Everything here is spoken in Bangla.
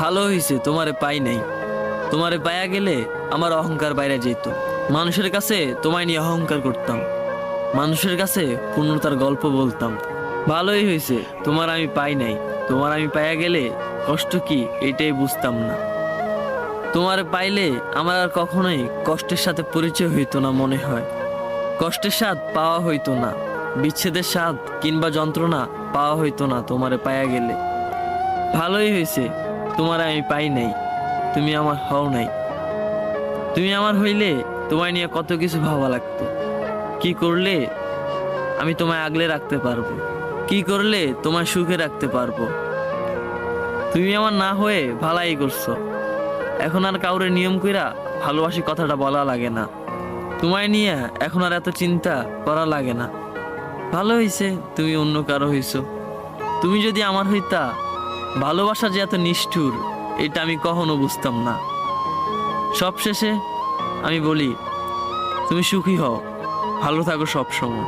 ভালো হয়েছে তোমারে পাই নাই। তোমারে পায়া গেলে আমার অহংকার বাইরে যেত। মানুষের কাছে তোমায় নিয়ে অহংকার করতাম, মানুষের কাছে পূর্ণতার গল্প বলতাম। ভালোই হয়েছে তোমার আমি পাই নাই। তোমার আমি পায়া গেলে কষ্ট কি এটাই বুঝতাম না। তোমারে পাইলে আমার আর কখনোই কষ্টের সাথে পরিচয় হইতো না মনে হয়। কষ্টের স্বাদ পাওয়া হইতো না, বিচ্ছেদের স্বাদ কিংবা যন্ত্রণা পাওয়া হইতো না তোমারে পায়া গেলে। ভালোই হয়েছে তোমার আমি পাই নাই, তুমি আমার হও নাই। তুমি আমার হইলে তোমায় নিয়ে কত কিছু ভাবা লাগতো। কি করলে আমি তোমায় আগলে রাখতে পারবো, কি করলে তোমায় সুখে রাখতে পারবো। তুমি আমার না হয়ে ভালাই করছো। এখন আর কাউরে নিয়ম কইরা ভালোবাসি কথাটা বলা লাগে না। তোমায় নিয়ে এখন আর এত চিন্তা করা লাগে না। ভালো হইছে তুমি অন্য কারো হইছো। তুমি যদি আমার হইতা, ভালোবাসা যে এত নিষ্ঠুর এটা আমি কখনো বুঝতাম না। সবশেষে আমি বলি, তুমি সুখী হও, ভালো থাকো সব সময়।